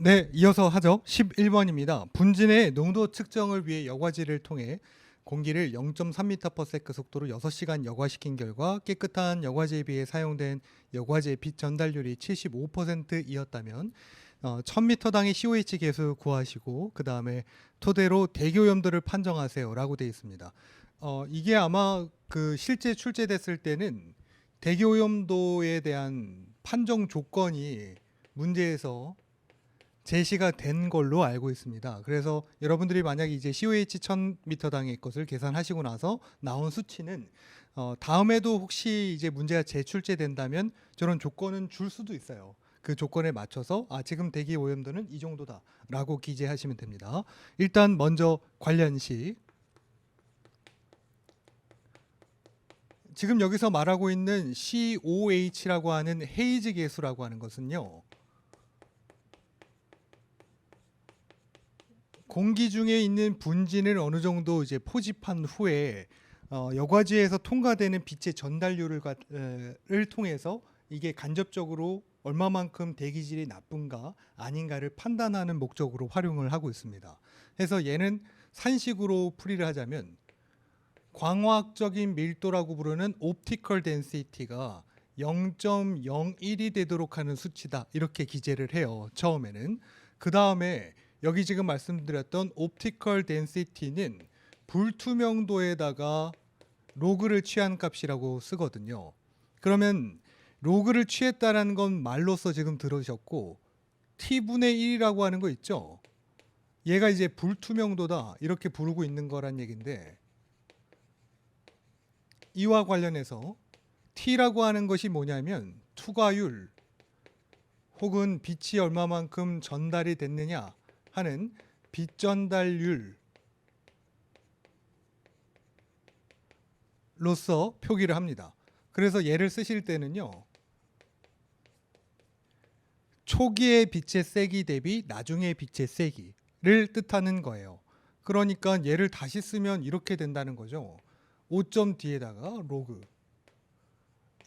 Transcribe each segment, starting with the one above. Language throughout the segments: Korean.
네, 이어서 하죠. 11번입니다. 분진의 농도 측정을 위해 여과지를 통해 공기를 0.3m/s 속도로 6시간 여과시킨 결과 깨끗한 여과지에 비해 사용된 여과지의 빛 전달률이 75%이었다면 1000m당의 COH 계수 구하시고 그 다음에 토대로 대기오염도를 판정하세요라고 되어 있습니다. 이게 아마 그 실제 출제됐을 때는 대기오염도에 대한 판정 조건이 문제에서 제시가 된 걸로 알고 있습니다. 그래서 여러분들이 만약에 이제 COH 1000m당의 것을 계산하시고 나서 나온 수치는 다음에도 혹시 이제 문제가 재출제된다면 저런 조건은 줄 수도 있어요. 그 조건에 맞춰서 지금 대기 오염도는 이 정도다라고 기재하시면 됩니다. 일단 먼저 관련시 지금 여기서 말하고 있는 COH라고 하는 헤이즈 계수라고 하는 것은요. 공기 중에 있는 분진을 어느 정도 이제 포집한 후에 여과지에서 통과되는 빛의 전달률을 통해서 이게 간접적으로 얼마만큼 대기질이 나쁜가 아닌가를 판단하는 목적으로 활용을 하고 있습니다. 그래서 얘는 산식으로 풀이를 하자면 광화학적인 밀도라고 부르는 옵티컬 덴시티가 0.01이 되도록 하는 수치다 이렇게 기재를 해요. 처음에는. 그 다음에 여기 지금 말씀드렸던 옵티컬 덴시티는 불투명도에다가 로그를 취한 값이라고 쓰거든요. 그러면 로그를 취했다라는 건 말로써 지금 들으셨고 t분의 1이라고 하는 거 있죠. 얘가 이제 불투명도다 이렇게 부르고 있는 거란 얘기인데 이와 관련해서 t라고 하는 것이 뭐냐면 투과율 혹은 빛이 얼마만큼 전달이 됐느냐 하는 빛 전달률로서 표기를 합니다. 그래서 얘를 쓰실 때는요. 초기의 빛의 세기 대비 나중의 빛의 세기를 뜻하는 거예요. 그러니까 얘를 다시 쓰면 이렇게 된다는 거죠. 5점 뒤에다가 로그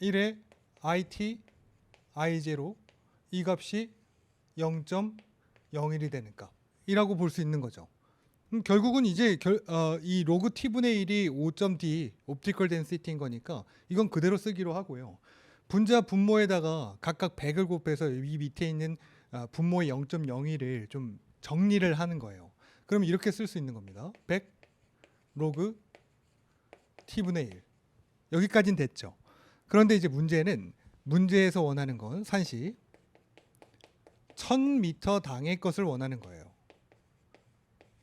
1에 IT I0 이 값이 0.01이 되는 값이라고 볼 수 있는 거죠. 결국은 이제 이 로그 t분의 1이 5.d 옵티컬 덴시티인 거니까 이건 그대로 쓰기로 하고요. 분자 분모에다가 각각 100을 곱해서 이 밑에 있는 분모의 0.01을 좀 정리를 하는 거예요. 그럼 이렇게 쓸 수 있는 겁니다. 100 로그 t분의 1 여기까지는 됐죠. 그런데 이제 문제에서 원하는 건 산시 1000m당의 것을 원하는 거예요.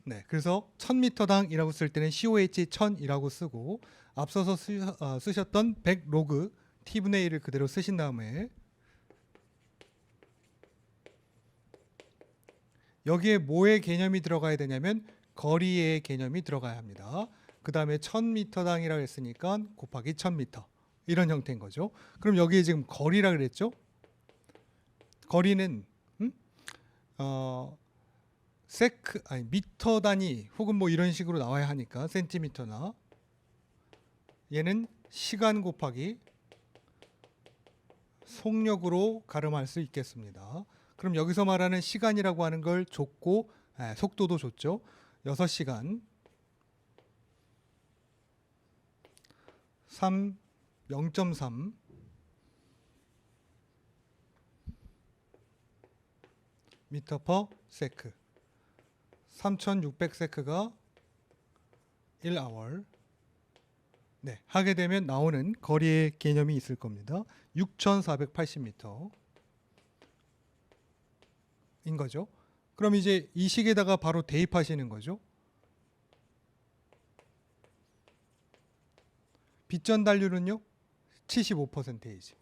네, 그래서 1000m당이라고 쓸 때는 COH 1000이라고 쓰고 앞서서 쓰셨던 100 로그 t분의 1을 그대로 쓰신 다음에 여기에 뭐의 개념이 들어가야 되냐면 거리의 개념이 들어가야 합니다. 그 다음에 1000m당이라고 했으니까 곱하기 1000m 이런 형태인 거죠. 그럼 여기에 지금 거리라 그랬죠? 거리는 세크 아니 미터 단위 혹은 뭐 이런 식으로 나와야 하니까 센티미터나 얘는 시간 곱하기 속력으로 가름할 수 있겠습니다. 그럼 여기서 말하는 시간이라고 하는 걸 줬고 속도도 줬죠. 6시간 0.3 미터 퍼 세크 3600 세크가 1아워 네, 하게 되면 나오는 거리의 개념이 있을 겁니다. 6480m인 거죠. 그럼 이제 이 식에다가 바로 대입하시는 거죠. 빛 전달률은요 75%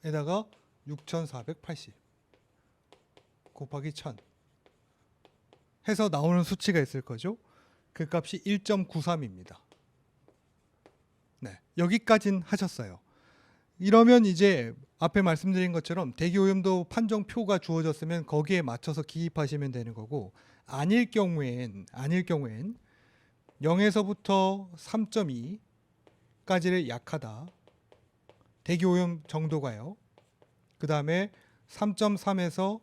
에다가 6480 곱하기 1000 해서 나오는 수치가 있을 거죠. 그 값이 1.93입니다. 네, 여기까진 하셨어요. 이러면 이제 앞에 말씀드린 것처럼 대기오염도 판정표가 주어졌으면 거기에 맞춰서 기입하시면 되는 거고 아닐 경우엔 0에서부터 3.2까지를 약하다. 대기오염 정도가요. 그 다음에 3.3에서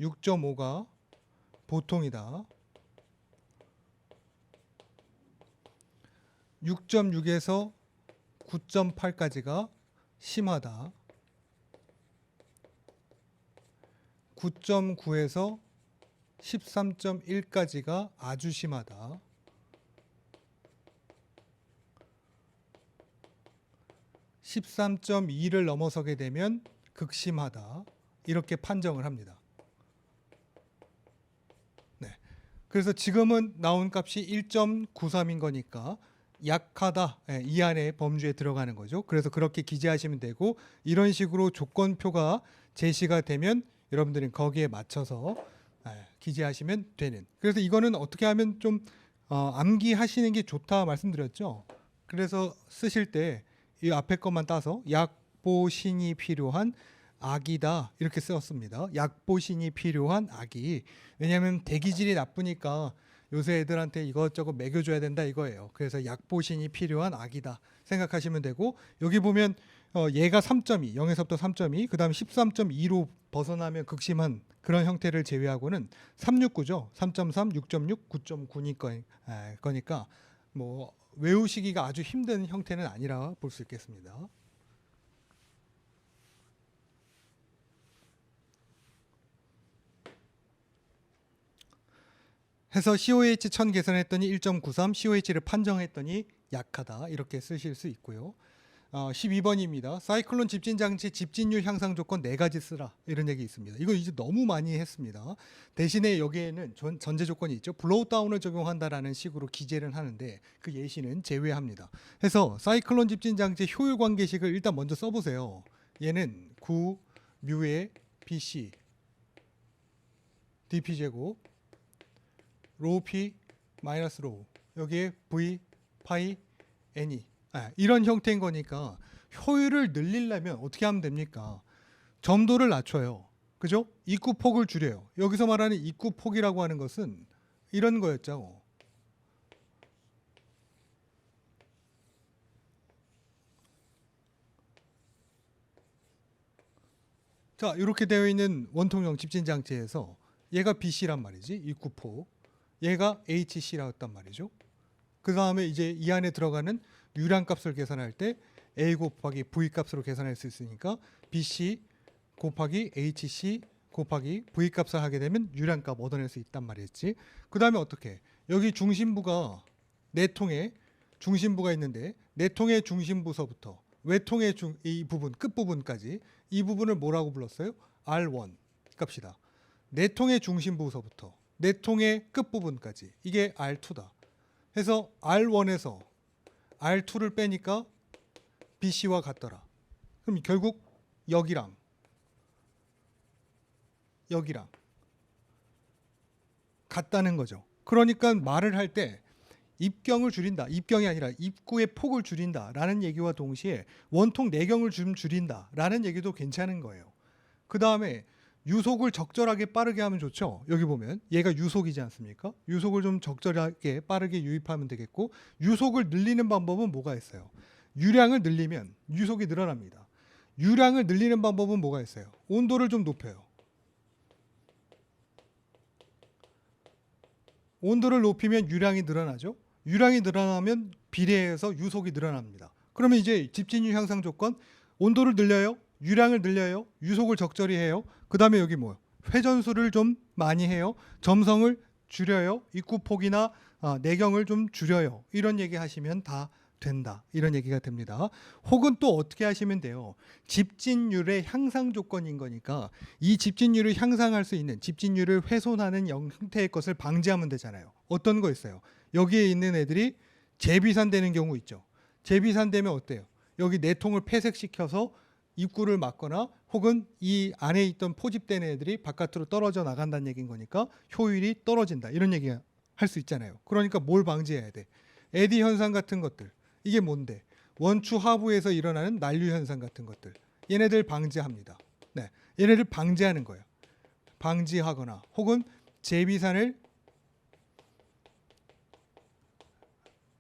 6.5가 보통이다. 6.6에서 9.8까지가 심하다. 9.9에서 13.1까지가 아주 심하다. 13.2를 넘어서게 되면 극심하다. 이렇게 판정을 합니다. 네. 그래서 지금은 나온 값이 1.93인 거니까 약하다. 이 안에 범주에 들어가는 거죠. 그래서 그렇게 기재하시면 되고, 이런 식으로 조건표가 제시가 되면 여러분들은 거기에 맞춰서 기재하시면 되는. 그래서 이거는 어떻게 하면 좀 암기하시는 게 좋다 말씀드렸죠. 그래서 쓰실 때 이 앞에 것만 따서 약보신이 필요한 악이다 이렇게 썼습니다. 약보신이 필요한 악이. 왜냐하면 대기질이 나쁘니까 요새 애들한테 이것저것 먹여줘야 된다 이거예요. 그래서 약보신이 필요한 악이다 생각하시면 되고, 여기 보면 얘가 3.2, 0에서부터 3.2, 그 다음에 13.2로 벗어나면 극심한 그런 형태를 제외하고는 369죠. 3.3, 6.6, 9.9니까 거니까 뭐 외우시기가 아주 힘든 형태는 아니라 볼 수 있겠습니다. 해서 COH 1000 계산했더니 1.93, COH를 판정했더니 약하다 이렇게 쓰실 수 있고요. 12번입니다. 사이클론 집진 장치 집진율 향상 조건 4가지 쓰라 이런 얘기 있습니다. 이거 이제 너무 많이 했습니다. 대신에 여기에는 전제 조건이 있죠. 블로우 다운을 적용한다라는 식으로 기재를 하는데 그 예시는 제외합니다. 해서 사이클론 집진 장치 효율 관계식을 일단 먼저 써보세요. 얘는 9 뮤의 BC dp 제곱 로우 p 마이너스 로우 여기에 v 파이 n이 이런 형태인 거니까 효율을 늘리려면 어떻게 하면 됩니까? 점도를 낮춰요. 그죠? 입구 폭을 줄여요. 여기서 말하는 입구 폭이라고 하는 것은 이런 거였죠. 자, 이렇게 되어 있는 원통형 집진 장치에서 얘가 BC란 말이지. 입구 폭. 얘가 HC라고 단 말이죠. 그 다음에 이제 이 안에 들어가는 유량 값을 계산할 때 A 곱하기 V 값으로 계산할 수 있으니까 BC 곱하기 HC 곱하기 V 값을 하게 되면 유량 값 얻어낼 수 있단 말이었지. 그 다음에 어떻게? 여기 중심부가 네 통의 중심부가 있는데 네 통의 중심부서부터 외통의 이 부분 끝부분까지 이 부분을 뭐라고 불렀어요? R1 값이다. 네 통의 중심부서부터 네 통의 끝부분까지 이게 R2다. 해서 R1에서 R2를 빼니까 BC와 같더라. 그럼 결국 여기랑 같다는 거죠. 그러니까 말을 할 때 입경을 줄인다. 입경이 아니라 입구의 폭을 줄인다라는 얘기와 동시에 원통 내경을 좀 줄인다라는 얘기도 괜찮은 거예요. 그 다음에 유속을 적절하게 빠르게 하면 좋죠. 여기 보면 얘가 유속이지 않습니까? 유속을 좀 적절하게 빠르게 유입하면 되겠고, 유속을 늘리는 방법은 뭐가 있어요? 유량을 늘리면 유속이 늘어납니다. 유량을 늘리는 방법은 뭐가 있어요? 온도를 좀 높여요. 온도를 높이면 유량이 늘어나죠. 유량이 늘어나면 비례해서 유속이 늘어납니다. 그러면 이제 집진율 향상 조건 온도를 늘려요. 유량을 늘려요. 유속을 적절히 해요. 그 다음에 여기 뭐요? 회전수를 좀 많이 해요. 점성을 줄여요. 입구 폭이나 내경을 좀 줄여요. 이런 얘기 하시면 다 된다. 이런 얘기가 됩니다. 혹은 또 어떻게 하시면 돼요? 집진율의 향상 조건인 거니까 이 집진율을 향상할 수 있는 집진율을 훼손하는 형태의 것을 방지하면 되잖아요. 어떤 거 있어요? 여기에 있는 애들이 재비산되는 경우 있죠. 재비산되면 어때요? 여기 내통을 폐색시켜서 입구를 막거나 혹은 이 안에 있던 포집된 애들이 바깥으로 떨어져 나간다는 얘기인 거니까 효율이 떨어진다. 이런 얘기 할 수 있잖아요. 그러니까 뭘 방지해야 돼? 에디 현상 같은 것들. 이게 뭔데? 원추 하부에서 일어나는 난류 현상 같은 것들. 얘네들 방지합니다. 네, 얘네들 방지하는 거예요. 방지하거나 혹은 재비산을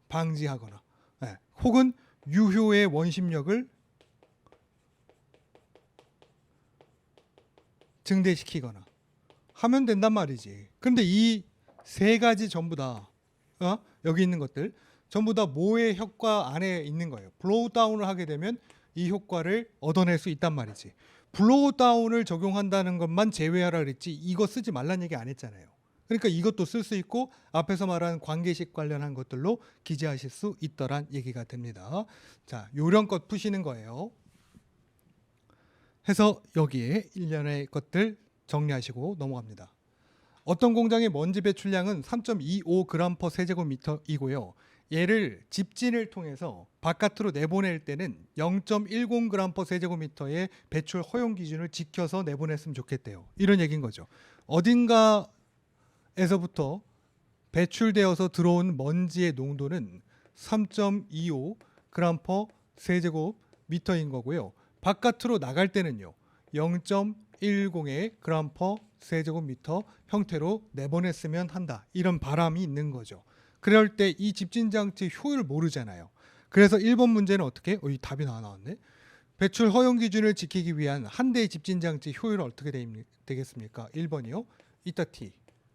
방지하거나 네, 혹은 유효의 원심력을 증대시키거나 하면 된단 말이지. 근데 이 세 가지 전부 다 여기 있는 것들 전부 다 모의 효과 안에 있는 거예요. 블로우 다운을 하게 되면 이 효과를 얻어낼 수 있단 말이지. 블로우 다운을 적용한다는 것만 제외하라 그랬지 이거 쓰지 말란 얘기 안 했잖아요. 그러니까 이것도 쓸 수 있고 앞에서 말한 관계식 관련한 것들로 기재하실 수 있더란 얘기가 됩니다. 자, 요령껏 푸시는 거예요. 해서 여기에 일련의 것들 정리하시고 넘어갑니다. 어떤 공장의 먼지 배출량은 3.25g/s 세제곱미터이고요. 얘를 집진을 통해서 바깥으로 내보낼 때는 0.10g/s 세제곱미터의 배출 허용 기준을 지켜서 내보냈으면 좋겠대요. 이런 얘기인 거죠. 어딘가에서부터 배출되어서 들어온 먼지의 농도는 3.25g/s 세제곱미터인 거고요. 바깥으로 나갈 때는요. 0.10의 g/s 세제곱미터 형태로 내보냈으면 한다. 이런 바람이 있는 거죠. 그럴 때 이 집진장치 효율 모르잖아요. 그래서 1번 문제는 어떻게? 이 답이 나왔네. 배출 허용 기준을 지키기 위한 한 대의 집진장치 효율은 어떻게 되겠습니까? 1번이요. 이따 T.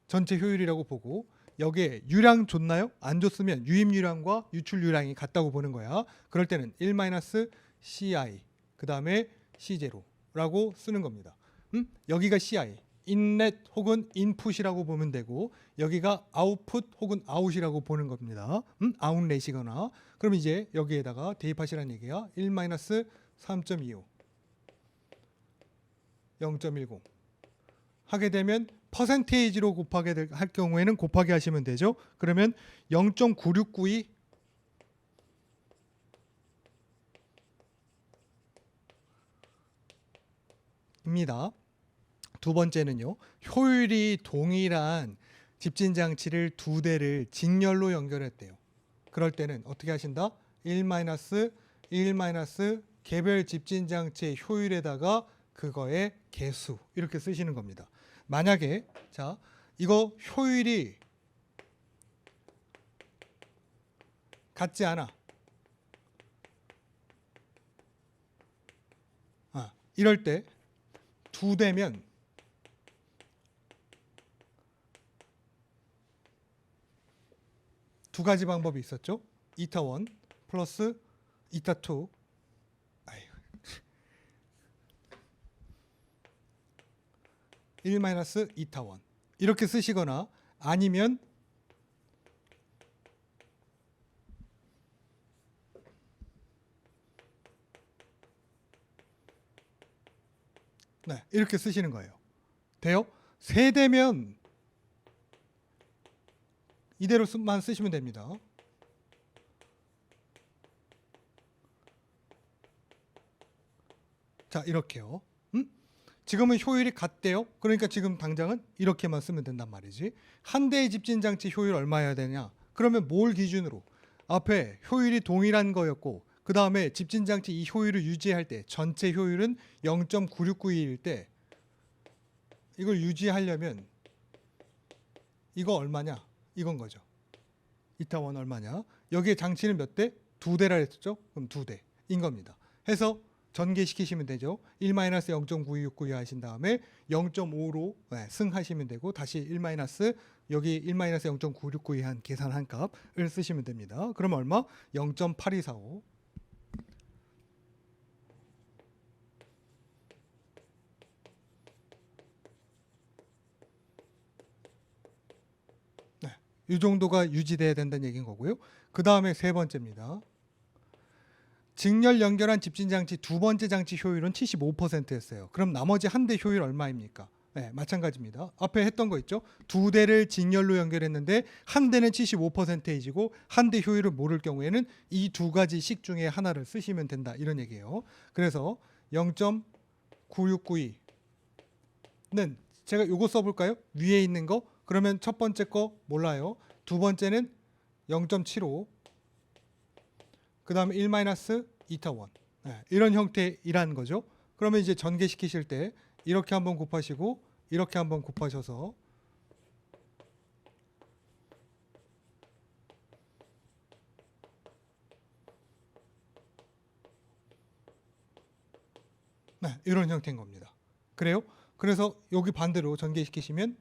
전체 효율이라고 보고 여기에 유량 줬나요? 안 줬으면 유입유량과 유출유량이 같다고 보는 거야. 그럴 때는 1-CI 그 다음에 C0라고 쓰는 겁니다. 여기가 CI. 인렛 혹은 인풋이라고 보면 되고 여기가 아웃풋 혹은 아웃이라고 보는 겁니다. 아웃렛이거나 그럼 이제 여기에다가 대입하시라는 얘기야. 1-3.25 0.10 하게 되면 퍼센테이지로 곱하게 할 경우에는 곱하기 하시면 되죠. 그러면 0.9692 입니다. 두 번째는요. 효율이 동일한 집진 장치를 두 대를 직렬로 연결했대요. 그럴 때는 어떻게 하신다? 1-1- 개별 집진 장치의 효율에다가 그거의 개수 이렇게 쓰시는 겁니다. 만약에 자, 이거 효율이 같지 않아. 이럴 때 두 대면 두 가지 방법이 있었죠. 이타 1 플러스 이타 2 1 이타 1 이렇게 쓰시거나 아니면 이렇게 쓰시는 거예요. 돼요? 세 대면 이대로만 쓰시면 됩니다. 자, 이렇게요. 지금은 효율이 같대요. 그러니까 지금 당장은 이렇게만 쓰면 된단 말이지. 한 대의 집진 장치 효율 얼마여야 되냐? 그러면 뭘 기준으로? 앞에 효율이 동일한 거였고 그 다음에 집진 장치 이 효율을 유지할 때 전체 효율은 0.9692일 때 이걸 유지하려면 이거 얼마냐? 이건 거죠. 이타 1 얼마냐? 여기에 장치는 몇 대? 두 대라 했죠? 그럼 두 대인 겁니다. 해서 전개시키시면 되죠. 1-0.9269 하신 다음에 0.5로 승하시면 되고 다시 1- 여기 1-0.9692 한 계산한 값을 쓰시면 됩니다. 그럼 얼마? 0.8245. 이 정도가 유지돼야 된다는 얘기인 거고요. 그 다음에 세 번째입니다. 직렬 연결한 집진 장치 두 번째 장치 효율은 75%였어요. 그럼 나머지 한 대 효율 얼마입니까? 마찬가지입니다. 앞에 했던 거 있죠? 두 대를 직렬로 연결했는데 한 대는 75%이고 한 대 효율을 모를 경우에는 이 두 가지 식 중에 하나를 쓰시면 된다. 이런 얘기예요. 그래서 0.9692는 제가 요거 써볼까요? 위에 있는 거. 그러면 첫 번째 거 몰라요. 두 번째는 0.75 그 다음에 1- 이타 1 이런 형태이라는 거죠. 그러면 이제 전개시키실 때 이렇게 한번 곱하시고 이렇게 한번 곱하셔서 이런 형태인 겁니다. 그래요? 그래서 여기 반대로 전개시키시면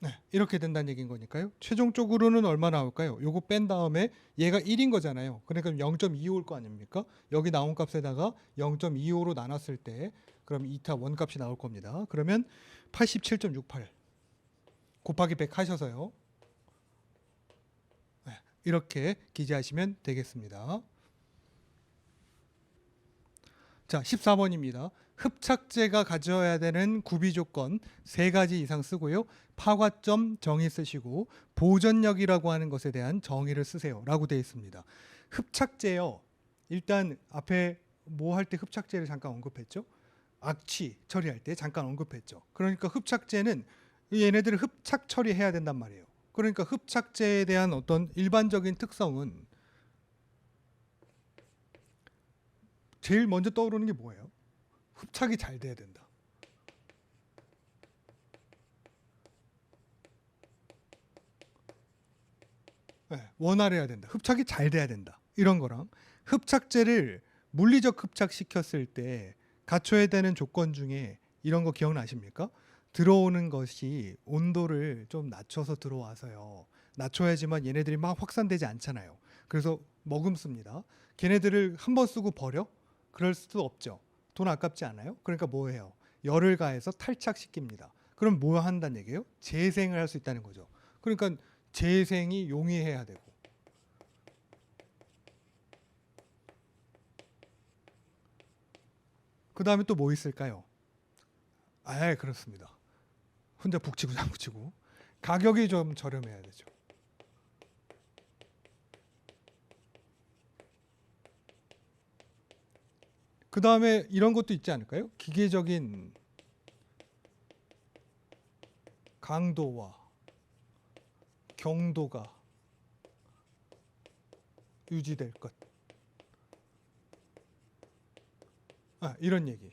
네, 이렇게 된다는 얘기인 거니까요. 최종적으로는 얼마 나올까요? 요거 뺀 다음에 얘가 1인 거잖아요. 그러니까 0.25일 거 아닙니까? 여기 나온 값에다가 0.25로 나눴을 때 그럼 2타 원값이 나올 겁니다. 그러면 87.68 곱하기 100 하셔서요. 네, 이렇게 기재하시면 되겠습니다. 자, 14번입니다. 흡착제가 가져야 되는 구비 조건 3가지 이상 쓰고요. 파과점 정의 쓰시고 보전력이라고 하는 것에 대한 정의를 쓰세요 라고 되어 있습니다. 흡착제요. 일단 앞에 뭐 할 때 흡착제를 잠깐 언급했죠. 악취 처리할 때 잠깐 언급했죠. 그러니까 흡착제는 얘네들을 흡착 처리해야 된단 말이에요. 그러니까 흡착제에 대한 어떤 일반적인 특성은 제일 먼저 떠오르는 게 뭐예요? 흡착이 잘 돼야 된다. 네, 원활해야 된다. 흡착이 잘 돼야 된다. 이런 거랑 흡착제를 물리적 흡착시켰을 때 갖춰야 되는 조건 중에 이런 거 기억나십니까? 들어오는 것이 온도를 좀 낮춰서 들어와서요. 낮춰야지만 얘네들이 막 확산되지 않잖아요. 그래서 머금습니다. 걔네들을 한 번 쓰고 버려? 그럴 수도 없죠. 돈 아깝지 않아요? 그러니까 뭐 해요? 열을 가해서 탈착시킵니다. 그럼 뭐 한다는 얘기예요? 재생을 할 수 있다는 거죠. 그러니까 재생이 용이해야 되고. 그 다음에 또 뭐 있을까요? 아, 그렇습니다. 혼자 북치고 장구치고. 가격이 좀 저렴해야 되죠. 그 다음에 이런 것도 있지 않을까요? 기계적인 강도와 경도가 유지될 것. 이런 얘기.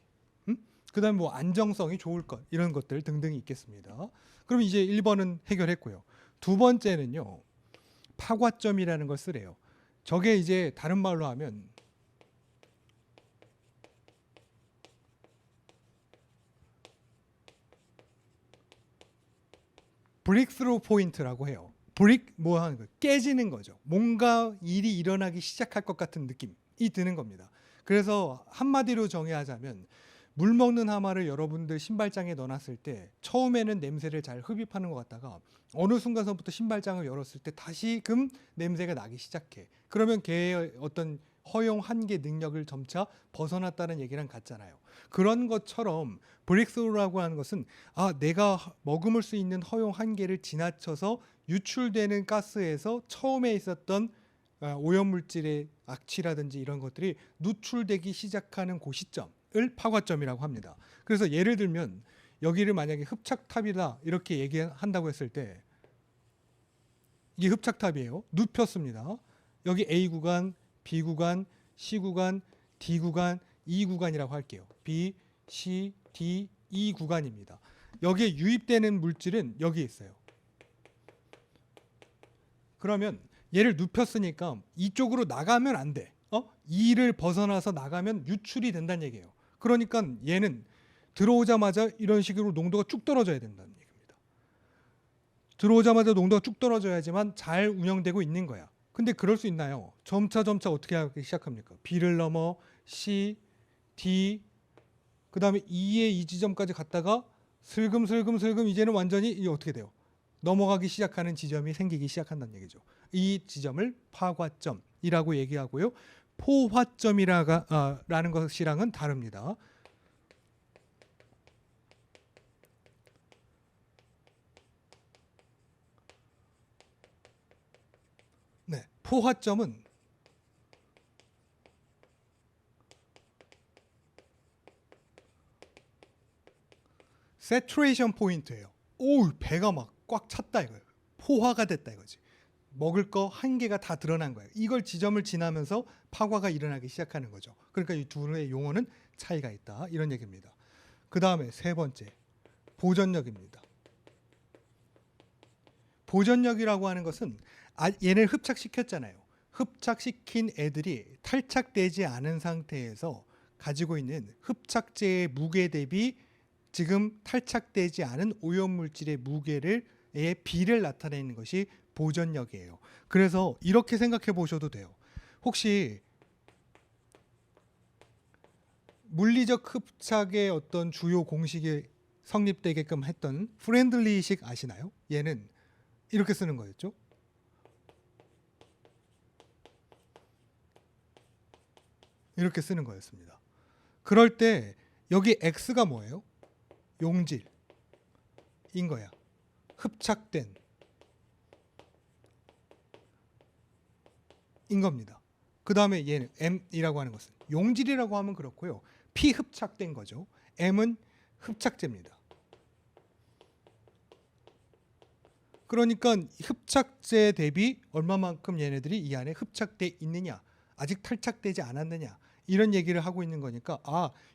그 다음에 뭐 안정성이 좋을 것. 이런 것들 등등이 있겠습니다. 그럼 이제 1번은 해결했고요. 두 번째는요. 파과점이라는 걸 쓰래요. 저게 이제 다른 말로 하면 브릭스루 포인트라고 해요. 브릭 뭐 하는 거 깨지는 거죠. 뭔가 일이 일어나기 시작할 것 같은 느낌이 드는 겁니다. 그래서 한마디로 정의하자면 물 먹는 하마를 여러분들 신발장에 넣어놨을 때 처음에는 냄새를 잘 흡입하는 것 같다가 어느 순간서부터 신발장을 열었을 때 다시금 냄새가 나기 시작해. 그러면 걔의 어떤 허용 한계 능력을 점차 벗어났다는 얘기랑 같잖아요. 그런 것처럼 브릭스루라고 하는 것은 내가 머금을 수 있는 허용 한계를 지나쳐서 유출되는 가스에서 처음에 있었던 오염물질의 악취라든지 이런 것들이 누출되기 시작하는 그 시점을 파과점이라고 합니다. 그래서 예를 들면 여기를 만약에 흡착탑이다 이렇게 얘기한다고 했을 때 이게 흡착탑이에요. 눕혔습니다. 여기 A 구간, B 구간, C 구간, D 구간, E 구간이라고 할게요. B, C, D, E 구간입니다. 여기에 유입되는 물질은 여기 있어요. 그러면 얘를 눕혔으니까 이쪽으로 나가면 안 돼. E를 벗어나서 나가면 유출이 된다는 얘기예요. 그러니까 얘는 들어오자마자 이런 식으로 농도가 쭉 떨어져야 된다는 얘기입니다. 들어오자마자 농도가 쭉 떨어져야지만 잘 운영되고 있는 거야. 근데 그럴 수 있나요? 점차 어떻게 하기 시작합니까? B를 넘어 C, D, 그 다음에 E의 이 지점까지 갔다가 슬금 이제는 완전히 이게 어떻게 돼요? 넘어가기 시작하는 지점이 생기기 시작한다는 얘기죠. 이 지점을 파과점이라고 얘기하고요. 포화점이라는 것이랑은 다릅니다. 네, 포화점은 세츄레이션 포인트예요. 오, 배가 막 꽉 찼다 이거예요. 포화가 됐다 이거지. 먹을 거 한계가 다 드러난 거예요. 이걸 지점을 지나면서 파과가 일어나기 시작하는 거죠. 그러니까 이 둘의 용어는 차이가 있다 이런 얘기입니다. 그 다음에 세 번째 보전력입니다. 보존력이라고 하는 것은 얘를 흡착시켰잖아요. 흡착시킨 애들이 탈착되지 않은 상태에서 가지고 있는 흡착제의 무게 대비 지금 탈착되지 않은 오염물질의 무게의 비를 나타내는 것이 보존력이에요. 그래서 이렇게 생각해 보셔도 돼요. 혹시 물리적 흡착의 어떤 주요 공식이 성립되게끔 했던 프렌들리식 아시나요? 얘는 이렇게 쓰는 거였죠. 이렇게 쓰는 거였습니다. 그럴 때 여기 X가 뭐예요? 용질인 거야. 흡착된 인 겁니다. 그 다음에 얘는 M이라고 하는 것은 용질이라고 하면 그렇고요. 피흡착된 거죠. M은 흡착제입니다. 그러니까 흡착제 대비 얼마만큼 얘네들이 이 안에 흡착돼 있느냐, 아직 탈착되지 않았느냐, 이런 얘기를 하고 있는 거니까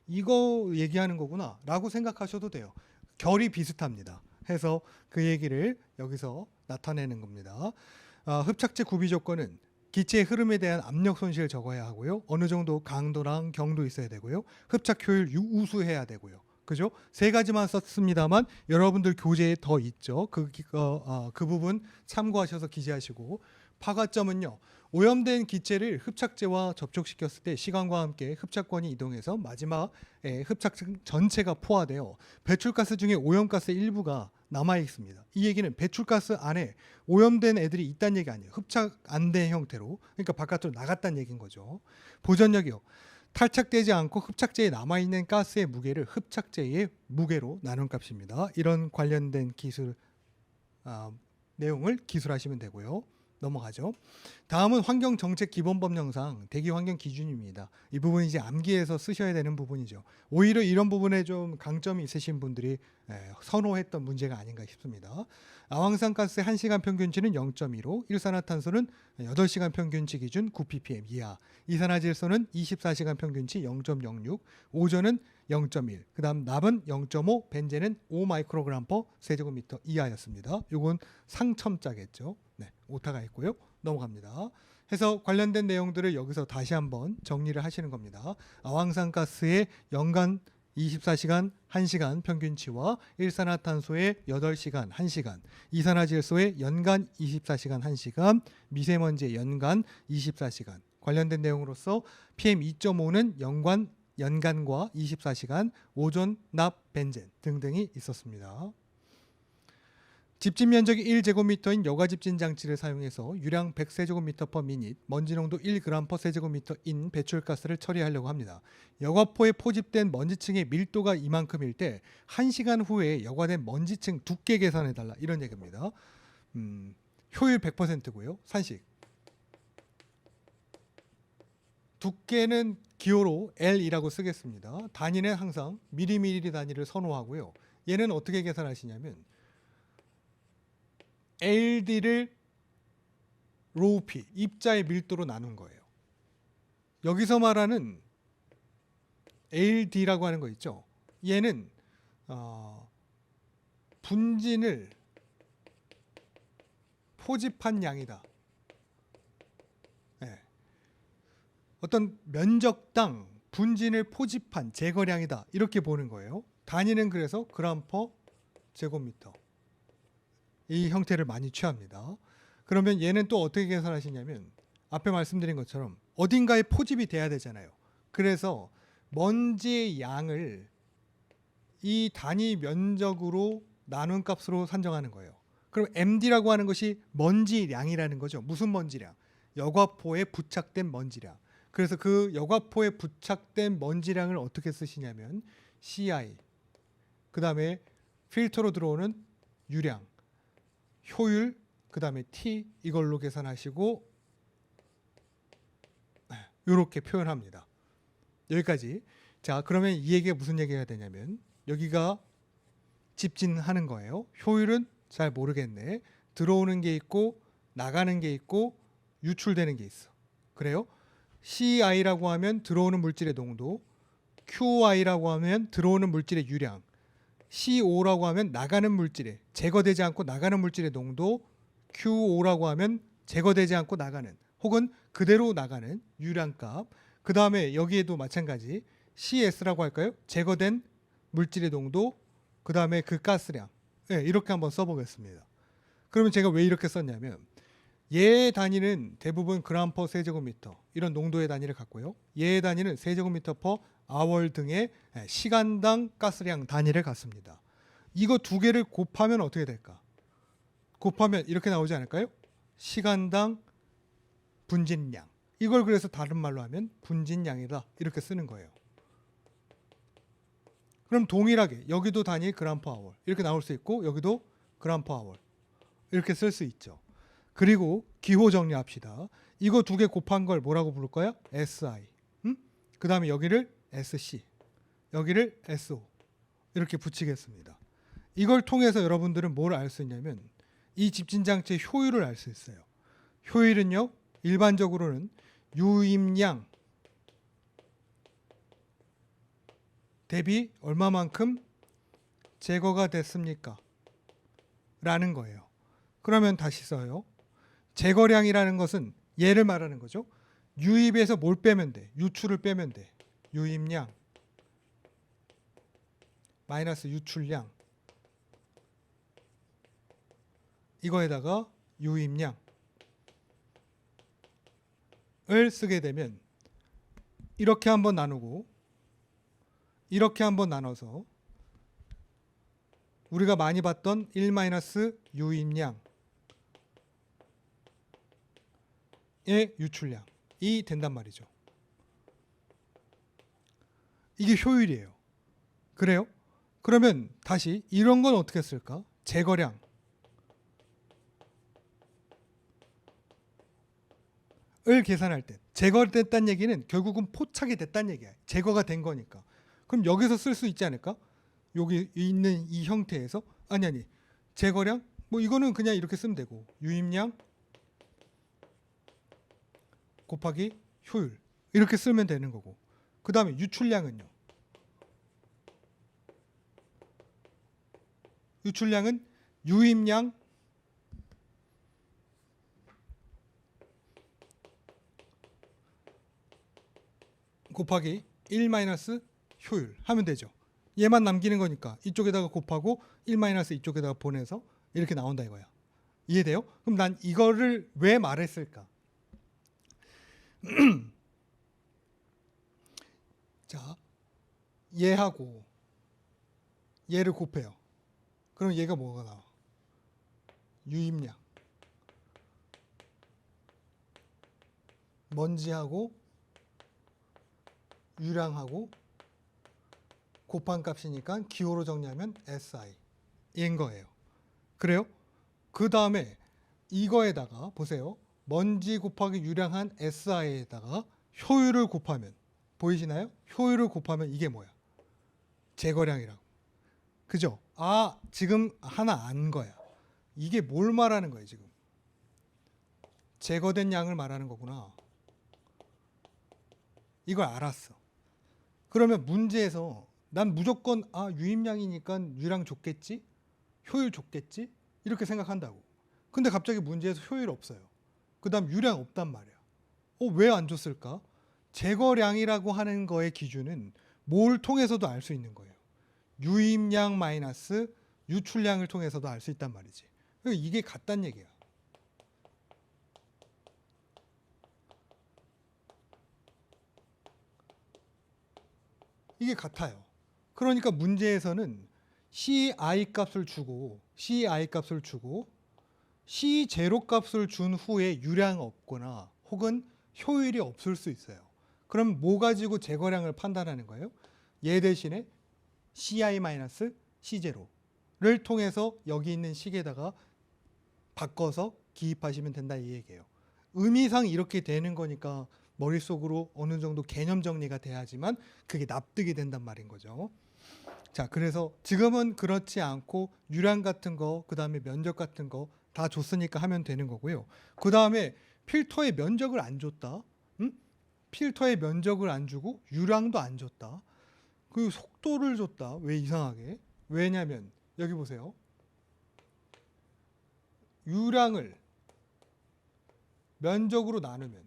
이거 얘기하는 거구나 라고 생각하셔도 돼요. 결이 비슷합니다. 해서 그 얘기를 여기서 나타내는 겁니다. 흡착제 구비 조건은 기체의 흐름에 대한 압력 손실을 적어야 하고요. 어느 정도 강도랑 경도 있어야 되고요. 흡착 효율 우수해야 되고요. 그죠? 세 가지만 썼습니다만 여러분들 교재에 더 있죠. 그 부분 참고하셔서 기재하시고, 파가점은요. 오염된 기체를 흡착제와 접촉시켰을 때 시간과 함께 흡착권이 이동해서 마지막에 흡착 전체가 포화되어 배출가스 중에 오염가스 일부가 남아 있습니다. 이 얘기는 배출가스 안에 오염된 애들이 있다는 얘기 아니에요. 흡착 안 된 형태로. 그러니까 바깥으로 나갔다는 얘기인 거죠. 보존력이요. 탈착되지 않고 흡착제에 남아있는 가스의 무게를 흡착제의 무게로 나눈 값입니다. 이런 관련된 기술 내용을 기술하시면 되고요. 넘어가죠. 다음은 환경정책기본법령상 대기환경 기준입니다. 이 부분 이제 암기해서 쓰셔야 되는 부분이죠. 오히려 이런 부분에 좀 강점이 있으신 분들이 선호했던 문제가 아닌가 싶습니다. 아황산가스의 1시간 평균치는 0.15, 일산화탄소는 8시간 평균치 기준 9ppm 이하, 이산화질소는 24시간 평균치 0.06, 오존은 0.1, 그 다음 납은 0.5, 벤젠은 5 마이크로그램 퍼 세제곱미터 이하였습니다. 요건 상첨자겠죠. 네, 오타가 있고요. 넘어갑니다. 해서 관련된 내용들을 여기서 다시 한번 정리를 하시는 겁니다. 아황산가스의 연간 24시간 1시간 평균치와 일산화탄소의 8시간 1시간, 이산화질소의 연간 24시간 1시간, 미세먼지의 연간 24시간, 관련된 내용으로서 PM2.5는 연간과 24시간, 오존, 납, 벤젠 등등이 있었습니다. 집진 면적이 1제곱미터인 여가 집진 장치를 사용해서 유량 100세제곱미터 퍼 미닛, 먼지 농도 1g 퍼 세제곱미터인 배출가스를 처리하려고 합니다. 여과포에 포집된 먼지층의 밀도가 이만큼일 때 1시간 후에 여과된 먼지층 두께 계산해달라, 이런 얘기입니다. 효율 100%고요. 산식. 두께는 기호로 L이라고 쓰겠습니다. 단위는 항상 미리미리 단위를 선호하고요. 얘는 어떻게 계산하시냐면 LD를 로우 P, 입자의 밀도로 나눈 거예요. 여기서 말하는 LD라고 하는 거 있죠. 얘는 분진을 포집한 양이다. 네. 어떤 면적당 분진을 포집한 제거량이다, 이렇게 보는 거예요. 단위는 그래서 그램 퍼 제곱미터, 이 형태를 많이 취합니다. 그러면 얘는 또 어떻게 계산하시냐면 앞에 말씀드린 것처럼 어딘가에 포집이 돼야 되잖아요. 그래서 먼지의 양을 이 단위 면적으로 나눈 값으로 산정하는 거예요. 그럼 MD라고 하는 것이 먼지량이라는 거죠. 무슨 먼지량? 여과포에 부착된 먼지량. 그래서 그 여과포에 부착된 먼지량을 어떻게 쓰시냐면 CI, 그 다음에 필터로 들어오는 유량, 효율, 그 다음에 T, 이걸로 계산하시고 이렇게 표현합니다. 여기까지. 자, 그러면 이 얘기가 무슨 얘기가 되냐면 여기가 집진하는 거예요. 효율은 잘 모르겠네. 들어오는 게 있고 나가는 게 있고 유출되는 게 있어. 그래요? CI라고 하면 들어오는 물질의 농도, QI라고 하면 들어오는 물질의 유량, CO라고 하면 나가는 물질의, 제거되지 않고 나가는 물질의 농도, QO라고 하면 제거되지 않고 나가는 혹은 그대로 나가는 유량값. 그 다음에 여기에도 마찬가지 CS라고 할까요? 제거된 물질의 농도, 그 다음에 그 가스량. 네, 이렇게 한번 써보겠습니다. 그러면 제가 왜 이렇게 썼냐면 얘의 단위는 대부분 그램 퍼 세제곱미터 이런 농도의 단위를 갖고요. 얘의 단위는 세제곱미터 퍼 아월 등의 시간당 가스량 단위를 갖습니다. 이거 두 개를 곱하면 어떻게 될까? 곱하면 이렇게 나오지 않을까요? 시간당 분진량. 이걸 그래서 다른 말로 하면 분진량이다 이렇게 쓰는 거예요. 그럼 동일하게 여기도 단위 그램 퍼 아워 이렇게 나올 수 있고 여기도 그램 퍼 아워 이렇게 쓸 수 있죠. 그리고 기호 정리합시다. 이거 두 개 곱한 걸 뭐라고 부를까요? SI. 그 다음에 여기를 SC, 여기를 SO 이렇게 붙이겠습니다. 이걸 통해서 여러분들은 뭘 알 수 있냐면 이 집진장치의 효율을 알 수 있어요. 효율은요, 일반적으로는 유입량 대비 얼마만큼 제거가 됐습니까? 라는 거예요. 그러면 다시 써요. 제거량이라는 것은 얘를 말하는 거죠. 유입에서 뭘 빼면 돼? 유출을 빼면 돼. 유입량 마이너스 유출량, 이거에다가 유입량을 쓰게 되면 이렇게 한번 나누고 이렇게 한번 나눠서 우리가 많이 봤던 1 마이너스 유입량의 유출량이 된단 말이죠. 이게 효율이에요. 그래요? 그러면 다시 이런 건 어떻게 쓸까? 제거량. 을 계산할 때 제거됐다는 얘기는 결국은 포착이 됐다는 얘기야. 제거가 된 거니까. 그럼 여기서 쓸 수 있지 않을까? 여기 있는 이 형태에서 아니 제거량 뭐 이거는 그냥 이렇게 쓰면 되고 유입량 곱하기 효율 이렇게 쓰면 되는 거고 그 다음에 유출량은요. 유출량은 유입량 곱하기 1 마이너스 효율 하면 되죠. 얘만 남기는 거니까 이쪽에다가 곱하고 1 마이너스 이쪽에다가 보내서 이렇게 나온다 이거야. 이해돼요? 그럼 난 이거를 왜 말했을까? 자, 얘하고 얘를 곱해요. 그럼 얘가 뭐가 나와? 유입량. 먼지하고 유량하고 곱한 값이니까 기호로 정리하면 SI인 거예요. 그래요? 그 다음에 이거에다가 보세요. 먼지 곱하기 유량한 SI에다가 효율을 곱하면 보이시나요? 효율을 곱하면 이게 뭐야? 제거량이라고. 그죠? 아, 지금 하나 안 거야. 이게 뭘 말하는 거예요, 지금? 제거된 양을 말하는 거구나. 이걸 알았어. 그러면 문제에서 난 무조건 유입량이니까 유량 줬겠지? 효율 줬겠지? 이렇게 생각한다고. 근데 갑자기 문제에서 효율 없어요. 그 다음 유량 없단 말이야. 왜 안 줬을까? 제거량이라고 하는 거의 기준은 뭘 통해서도 알 수 있는 거예요. 유입량 마이너스 유출량을 통해서도 알 수 있단 말이지. 이게 같단 얘기야. 이게 같아요. 그러니까 문제에서는 CI 값을 주고 C0 값을 준 후에 유량 없거나 혹은 효율이 없을 수 있어요. 그럼 뭐 가지고 제거량을 판단하는 거예요? 얘 대신에 CI-C0를 통해서 여기 있는 식에다가 바꿔서 기입하시면 된다 이 얘기예요. 의미상 이렇게 되는 거니까 머릿속으로 어느 정도 개념 정리가 돼야지만 그게 납득이 된단 말인 거죠. 자, 그래서 지금은 그렇지 않고 유량 같은 거, 그 다음에 면적 같은 거 다 줬으니까 하면 되는 거고요. 그 다음에 필터의 면적을 안 줬다. 필터의 면적을 안 주고 유량도 안 줬다. 그 속도를 줬다. 왜 이상하게? 왜냐면 여기 보세요. 유량을 면적으로 나누면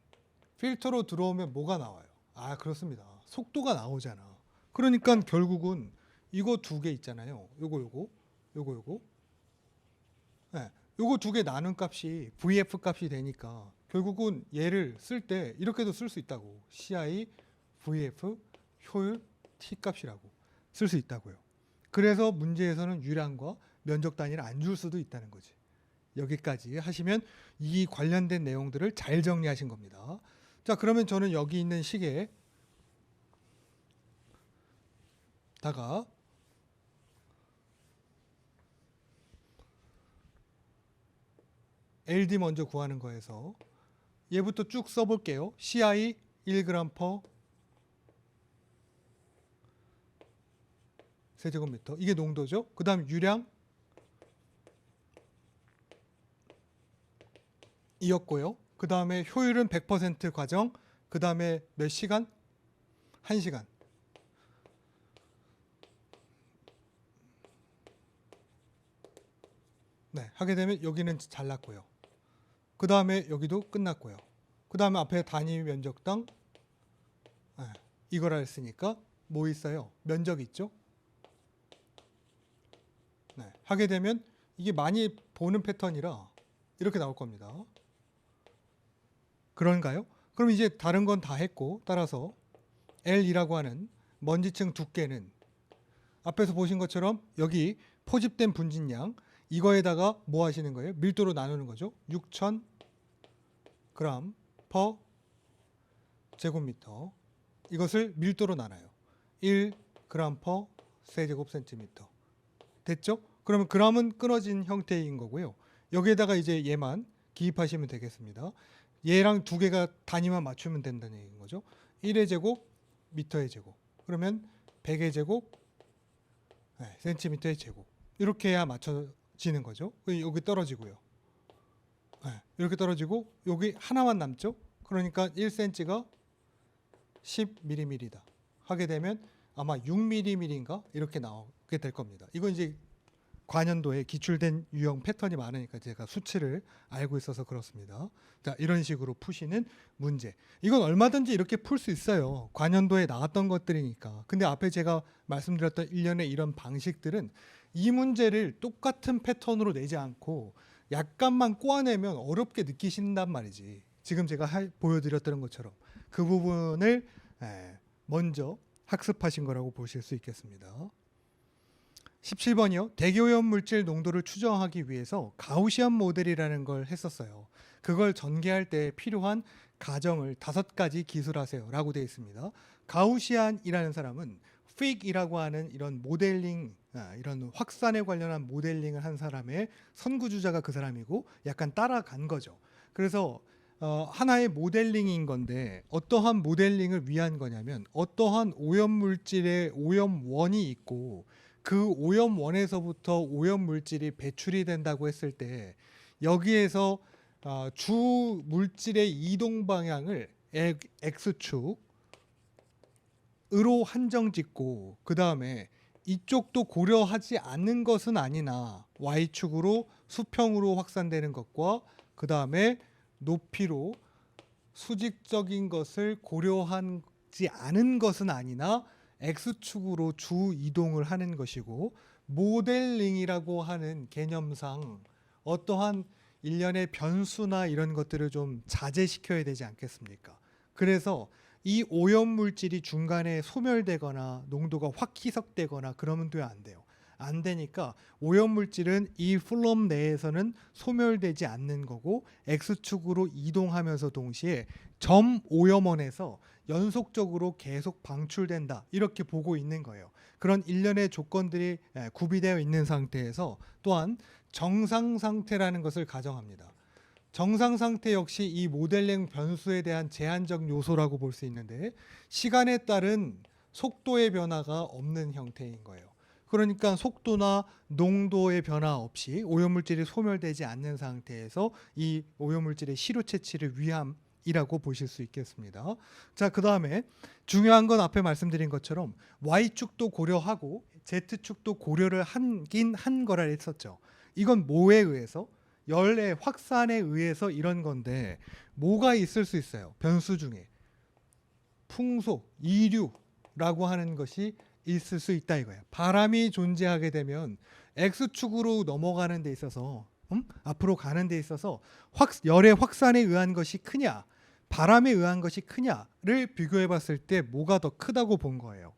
필터로 들어오면 뭐가 나와요? 아, 그렇습니다. 속도가 나오잖아. 그러니까 결국은 이거 두 개 있잖아요. 요거. 네, 요거 두 개 나눈 값이 VF 값이 되니까 결국은 얘를 쓸 때 이렇게도 쓸 수 있다고. CI VF 효율 T 값이라고 쓸 수 있다고요. 그래서 문제에서는 유량과 면적 단위를 안 줄 수도 있다는 거지. 여기까지 하시면 이 관련된 내용들을 잘 정리하신 겁니다. 자, 그러면 저는 여기 있는 식에 다가 LD 먼저 구하는 거에서 얘부터 쭉 써볼게요. CI 1g per 세제곱미터. 이게 농도죠. 그 다음 유량 이었고요. 그 다음에 효율은 100% 과정. 그 다음에 몇 시간? 1시간. 네, 하게 되면 여기는 잘났고요. 그 다음에 여기도 끝났고요. 그 다음에 앞에 단위 면적당 이걸 했으니까 뭐 있어요? 면적 있죠? 네, 하게 되면 이게 많이 보는 패턴이라 이렇게 나올 겁니다. 그런가요? 그럼 이제 다른 건 다 했고 따라서 L이라고 하는 먼지층 두께는 앞에서 보신 것처럼 여기 포집된 분진량 이거에다가 뭐 하시는 거예요? 밀도로 나누는 거죠. 6000g per 제곱미터. 이것을 밀도로 나눠요. 1g per 세제곱센티미터. 됐죠? 그러면 g은 끊어진 형태인 거고요. 여기에다가 이제 얘만 기입하시면 되겠습니다. 얘랑 두 개가 단위만 맞추면 된다는 얘기인 거죠. 1의 제곱, 미터의 제곱. 그러면 100의 제곱, 센티미터의 제곱. 이렇게 해야 맞춰지는 거죠. 여기 떨어지고요. 이렇게 떨어지고 여기 하나만 남죠. 그러니까 1cm가 10mm다. 하게 되면 아마 6mm인가 이렇게 나오게 될 겁니다. 이건 이제 관연도에 기출된 유형 패턴이 많으니까 제가 수치를 알고 있어서 그렇습니다. 자, 이런 식으로 푸시는 문제. 이건 얼마든지 이렇게 풀 수 있어요. 관연도에 나왔던 것들이니까. 근데 앞에 제가 말씀드렸던 일련의 이런 방식들은 이 문제를 똑같은 패턴으로 내지 않고 약간만 꼬아내면 어렵게 느끼신단 말이지. 지금 제가 보여드렸던 것처럼 그 부분을 먼저 학습하신 거라고 보실 수 있겠습니다. 17번이요. 대기오염 물질 농도를 추정하기 위해서 가우시안 모델이라는 걸 했었어요. 그걸 전개할 때 필요한 가정을 5가지 기술하세요 라고 되어 있습니다. 가우시안이라는 사람은 FIG이라고 하는 이런 모델링, 이런 확산에 관련한 모델링을 한 사람의 선구주자가 그 사람이고 약간 따라간 거죠. 그래서 하나의 모델링인 건데 어떠한 모델링을 위한 거냐면 어떠한 오염물질의 오염원이 있고 그 오염원에서부터 오염물질이 배출이 된다고 했을 때 여기에서 주 물질의 이동 방향을 X축으로 한정 짓고 그 다음에 이쪽도 고려하지 않는 것은 아니나 Y축으로 수평으로 확산되는 것과 그 다음에 높이로 수직적인 것을 고려하지 않은 것은 아니나 X축으로 주 이동을 하는 것이고 모델링이라고 하는 개념상 어떠한 일련의 변수나 이런 것들을 좀 자제시켜야 되지 않겠습니까? 그래서 이 오염물질이 중간에 소멸되거나 농도가 확 희석되거나 그러면 안 돼요. 안 되니까 오염물질은 이 플럼 내에서는 소멸되지 않는 거고 X축으로 이동하면서 동시에 점 오염원에서 연속적으로 계속 방출된다 이렇게 보고 있는 거예요. 그런 일련의 조건들이 구비되어 있는 상태에서 또한 정상 상태라는 것을 가정합니다. 정상 상태 역시 이 모델링 변수에 대한 제한적 요소라고 볼 수 있는데 시간에 따른 속도의 변화가 없는 형태인 거예요. 그러니까 속도나 농도의 변화 없이 오염물질이 소멸되지 않는 상태에서 이 오염물질의 시료 채취를 위함이라고 보실 수 있겠습니다. 자, 그 다음에 중요한 건 앞에 말씀드린 것처럼 Y축도 고려하고 Z축도 고려를 하긴 한 거라 했었죠. 이건 뭐에 의해서? 열의 확산에 의해서 이런 건데 뭐가 있을 수 있어요? 변수 중에 풍속, 이류라고 하는 것이 있을 수 있다 이거예요. 바람이 존재하게 되면 X축으로 넘어가는 데 있어서 앞으로 가는 데 있어서 열의 확산에 의한 것이 크냐 바람에 의한 것이 크냐를 비교해 봤을 때 뭐가 더 크다고 본 거예요.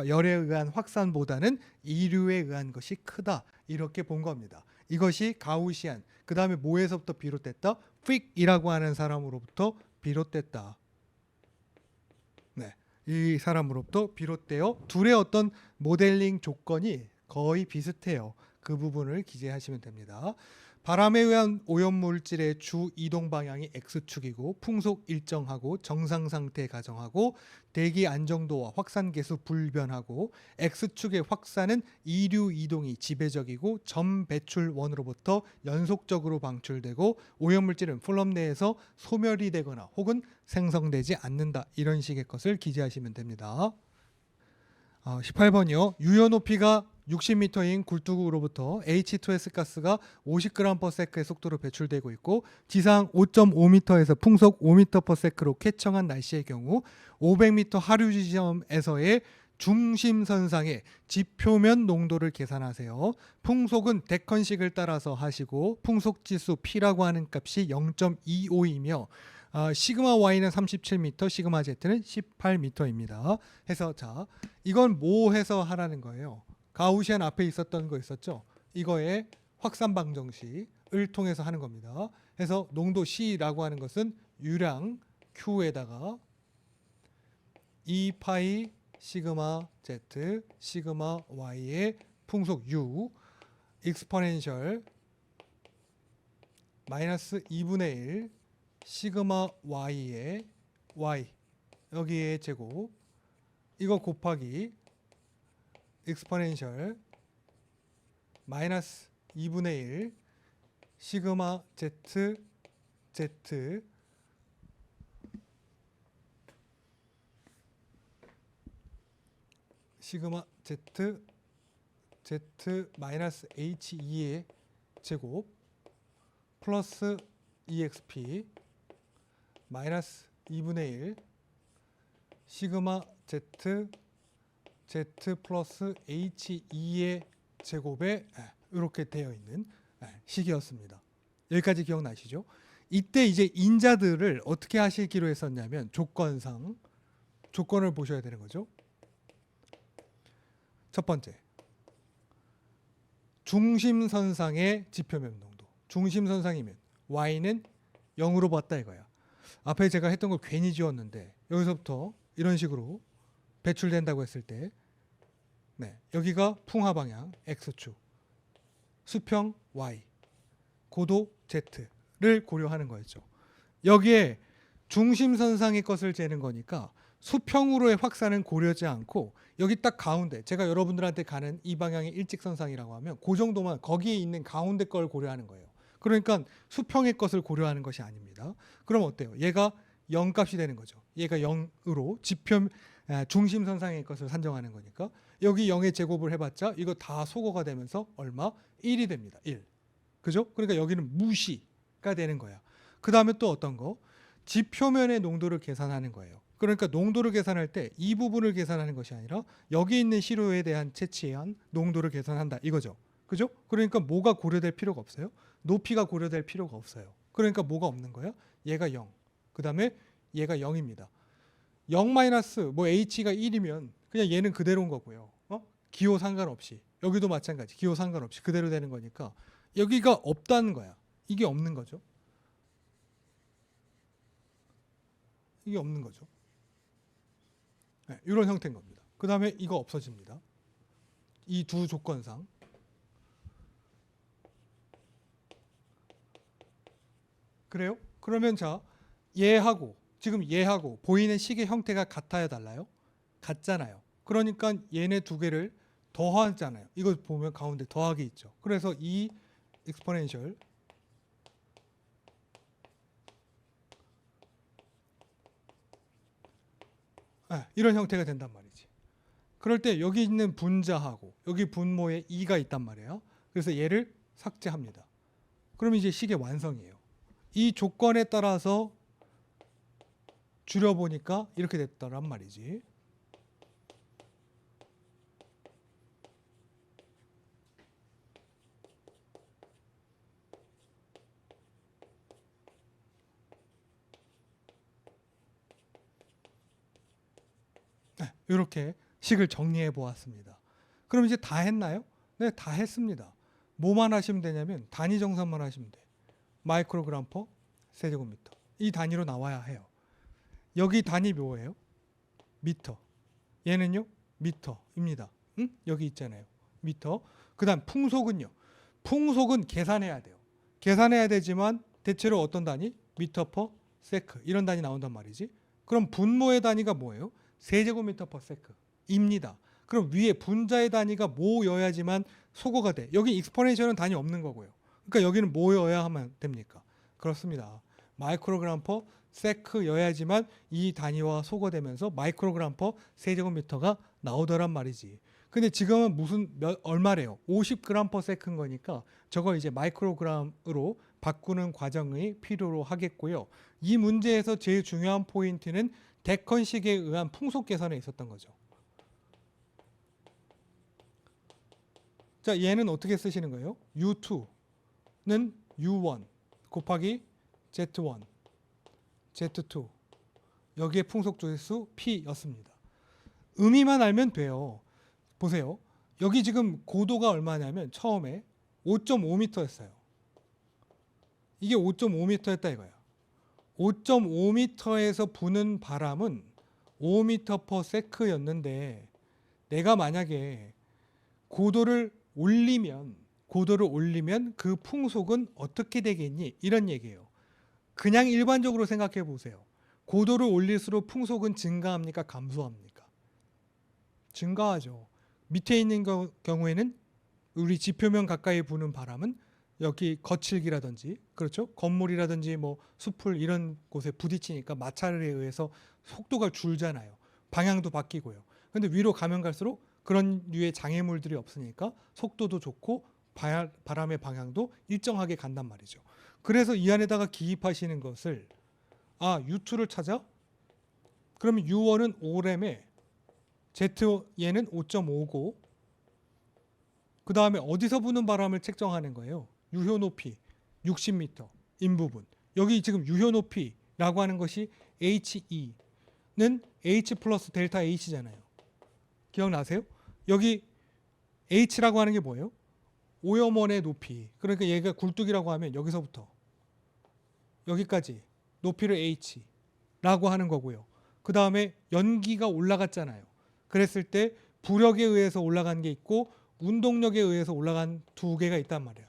열에 의한 확산보다는 이류에 의한 것이 크다 이렇게 본 겁니다. 이것이 가우시안 그 다음에 뭐에서부터 비롯됐다? 픽이라고 하는 사람으로부터 비롯됐다. 네, 이 사람으로부터 비롯되어 둘의 어떤 모델링 조건이 거의 비슷해요. 그 부분을 기재하시면 됩니다. 바람에 의한 오염물질의 주 이동 방향이 X축이고 풍속 일정하고 정상 상태 가정하고 대기 안정도와 확산 계수 불변하고 X축의 확산은 이류 이동이 지배적이고 점 배출원으로부터 연속적으로 방출되고 오염물질은 플럼 내에서 소멸이 되거나 혹은 생성되지 않는다. 이런 식의 것을 기재하시면 됩니다. 18번이요. 유효 높이가 60m인 굴뚝으로부터 H2S 가스가 50g/s의 속도로 배출되고 있고 지상 5.5m에서 풍속 5m/s로 쾌청한 날씨의 경우 500m 하류 지점에서의 중심선상의 지표면 농도를 계산하세요. 풍속은 덱컨식을 따라서 하시고 풍속지수 P라고 하는 값이 0.25이며 시그마 Y는 37m, 시그마 Z는 18m입니다. 해서 자 이건 뭐 해서 하라는 거예요. 가우시안 앞에 있었던 거 있었죠. 이거의 확산 방정식을 통해서 하는 겁니다. 해서 농도 C라고 하는 것은 유량 Q에다가 2파이 시그마 Z 시그마 Y의 풍속 U 익스포넨셜 마이너스 2분의 1 시그마 Y의 Y 여기에 제곱 이거 곱하기 익스포넨셜 마이너스 2분의 1 시그마 Z Z 시그마 Z Z 마이너스 H2의 제곱 플러스 EXP 마이너스 2분의 1 시그마 Z Z 플러스 H2의 제곱에 이렇게 되어 있는 식이었습니다. 여기까지 기억나시죠? 이때 이제 인자들을 어떻게 하시기로 했었냐면 조건상 조건을 보셔야 되는 거죠. 첫 번째 중심선상의 지표면 농도 중심선상이면 Y는 0으로 봤다 이거야. 앞에 제가 했던 걸 괜히 지웠는데 여기서부터 이런 식으로 배출된다고 했을 때 여기가 풍화 방향 X축 수평 Y 고도 Z를 고려하는 거였죠. 여기에 중심선상의 것을 재는 거니까 수평으로의 확산은 고려하지 않고 여기 딱 가운데 제가 여러분들한테 가는 이 방향의 일직선상이라고 하면 그 정도만 거기에 있는 가운데 걸 고려하는 거예요. 그러니까 수평의 것을 고려하는 것이 아닙니다. 그럼 어때요? 얘가 0값이 되는 거죠. 얘가 0으로 지표 중심선상의 것을 산정하는 거니까 여기 0의 제곱을 해봤자 이거 다 소거가 되면서 얼마? 1이 됩니다. 1. 그죠? 그러니까 여기는 무시가 되는 거야. 그 다음에 또 어떤 거? 지표면의 농도를 계산하는 거예요. 그러니까 농도를 계산할 때 이 부분을 계산하는 것이 아니라 여기 있는 시료에 대한 채취한 농도를 계산한다 이거죠. 그죠? 그러니까 뭐가 고려될 필요가 없어요. 높이가 고려될 필요가 없어요. 그러니까 뭐가 없는 거야? 얘가 0. 그 다음에 얘가 0입니다. 0 마이너스 뭐 h가 1이면 그냥 얘는 그대로인 거고요. 기호 상관없이 여기도 마찬가지 기호 상관없이 그대로 되는 거니까 여기가 없다는 거야. 이게 없는 거죠. 이게 없는 거죠. 이런 형태인 겁니다. 그 다음에 이거 없어집니다. 이 두 조건상 그래요? 그러면 자 얘하고 지금 얘하고 보이는 식의 형태가 같아야 달라요? 같잖아요. 그러니까 얘네 두 개를 더하잖아요. 이거 보면 가운데 더하기 있죠. 그래서 이 익스포넨셜 이런 형태가 된단 말이지. 그럴 때 여기 있는 분자하고 여기 분모에 2가 있단 말이에요. 그래서 얘를 삭제합니다. 그럼 이제 식의 완성이에요. 이 조건에 따라서 줄여보니까 이렇게 됐다란 말이지. 네, 이렇게 식을 정리해 보았습니다. 그럼 이제 다 했나요? 네, 다 했습니다. 뭐만 하시면 되냐면 단위 정산만 하시면 돼. 마이크로그램 퍼 세제곱미터. 이 단위로 나와야 해요. 여기 단위 뭐예요? 미터. 얘는요? 미터입니다. 응? 여기 있잖아요. 미터. 그다음 풍속은요. 풍속은 계산해야 돼요. 계산해야 되지만 대체로 어떤 단위? 미터 퍼 세크. 이런 단위 나온단 말이지. 그럼 분모의 단위가 뭐예요? 세제곱미터 퍼 세크입니다. 그럼 위에 분자의 단위가 뭐여야지만 소거가 돼. 여기 익스포넨셜은 단위 없는 거고요. 그러니까 여기는 뭐여야 하면 됩니까? 그렇습니다. 마이크로그램 퍼 세크여야지만 이 단위와 소거되면서 마이크로그램 퍼 세제곱미터가 나오더란 말이지. 근데 지금은 얼마래요? 50g 퍼 세크인 거니까 저거 이제 마이크로그램으로 바꾸는 과정이 필요로 하겠고요. 이 문제에서 제일 중요한 포인트는 데컨식에 의한 풍속 계산에 있었던 거죠. 자, 얘는 어떻게 쓰시는 거예요? U2는 U1 곱하기 Z1, Z2 여기에 풍속 조회수 P였습니다. 의미만 알면 돼요. 보세요. 여기 지금 고도가 얼마냐면 처음에 5.5m였어요. 이게 5.5m였다 이거야. 5.5m에서 부는 바람은 5m per sec였는데 내가 만약에 고도를 올리면 그 풍속은 어떻게 되겠니? 이런 얘기예요. 그냥 일반적으로 생각해 보세요. 고도를 올릴수록 풍속은 증가합니까? 감소합니까? 증가하죠. 밑에 있는 경우에는 우리 지표면 가까이 부는 바람은 여기 거칠기라든지 그렇죠? 건물이라든지 뭐 숲을 이런 곳에 부딪히니까 마찰에 의해서 속도가 줄잖아요. 방향도 바뀌고요. 근데 위로 가면 갈수록 그런 류의 장애물들이 없으니까 속도도 좋고 바람의 방향도 일정하게 간단 말이죠. 그래서 이 안에다가 기입하시는 것을 U2를 찾아? 그러면 U1은 5램에 얘는 5.5고 그 다음에 어디서 부는 바람을 측정하는 거예요? 유효 높이 60m 인부분. 여기 지금 유효 높이라고 하는 것이 HE는 H 플러스 델타 H잖아요. 기억나세요? 여기 H라고 하는 게 뭐예요? 오염원의 높이. 그러니까 얘가 굴뚝이라고 하면 여기서부터 여기까지 높이를 H라고 하는 거고요. 그 다음에 연기가 올라갔잖아요. 그랬을 때 부력에 의해서 올라간 게 있고 운동력에 의해서 올라간 두 개가 있단 말이야.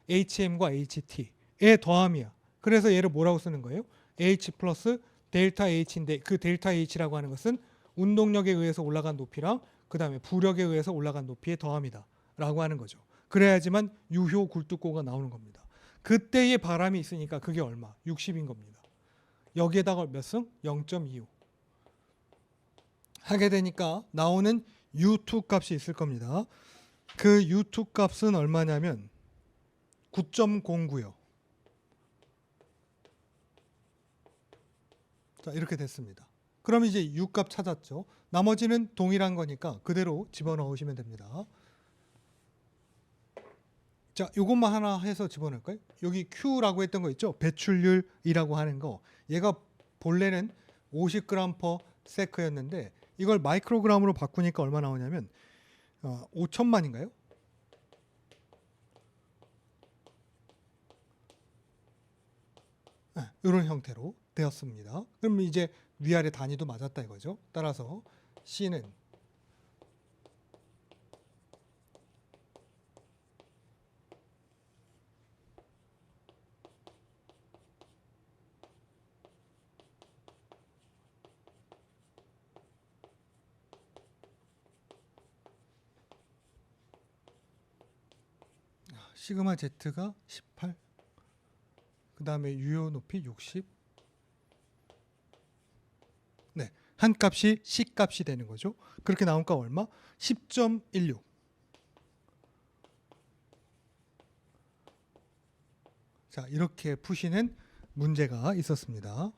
HM과 HT의 더함이야. 그래서 얘를 뭐라고 쓰는 거예요? H 플러스 델타 H인데 그 델타 H라고 하는 것은 운동력에 의해서 올라간 높이랑 그 다음에 부력에 의해서 올라간 높이의 더함이다 라고 하는 거죠. 그래야지만 유효 굴뚝고가 나오는 겁니다. 그때의 바람이 있으니까 그게 얼마? 60인 겁니다. 여기에다가 몇 승? 0.25 하게 되니까 나오는 U2 값이 있을 겁니다. 그 U2 값은 얼마냐면 9.09요. 자, 이렇게 됐습니다. 그럼 이제 U 값 찾았죠. 나머지는 동일한 거니까 그대로 집어넣으시면 됩니다. 자, 이것만 하나 해서 집어넣을까요? 여기 Q라고 했던 거 있죠? 배출률이라고 하는 거. 얘가 본래는 50g per sec였는데 이걸 마이크로그램으로 바꾸니까 얼마 나오냐면 5천만인가요? 네, 이런 형태로 되었습니다. 그럼 이제 위아래 단위도 맞았다 이거죠. 따라서 C는 시그마 Z가 18, 그 다음에 유효 높이 60. 네, 한 값이 C 값이 되는 거죠. 그렇게 나오니까 얼마? 10.16. 자, 이렇게 푸시는 문제가 있었습니다.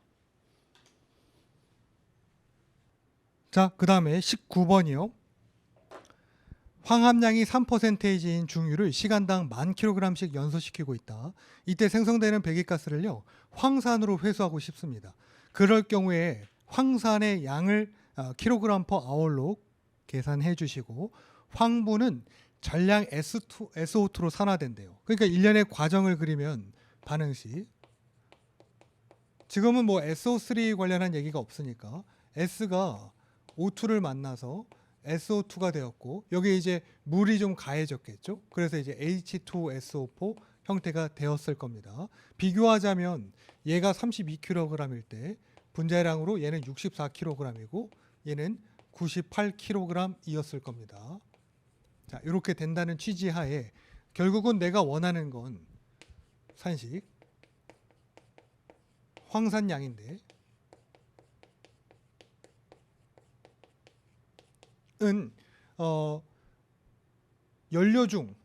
자, 그 다음에 19번이요. 황합량이 3%인 중유를 시간당 1000kg씩 연소시키고 있다. 이때 생성되는 배기가스를요, 황산으로 회수하고 싶습니다. 그럴 경우에 황산의 양을 kg per hour로 계산해 주시고, 황분은 전량 SO2로 산화된대요. 그러니까 일련의 과정을 그리면 반응시, 지금은 뭐 SO3 관련한 얘기가 없으니까 S가 O2를 만나서 SO2가 되었고, 여기에 이제 물이 좀 가해졌겠죠. 그래서 이제 H2SO4 형태가 되었을 겁니다. 비교하자면 얘가 32kg일 때 분자량으로 얘는 64kg이고 얘는 98kg이었을 겁니다. 자, 이렇게 된다는 취지하에 결국은 내가 원하는 건 산식 황산량인데 연료 중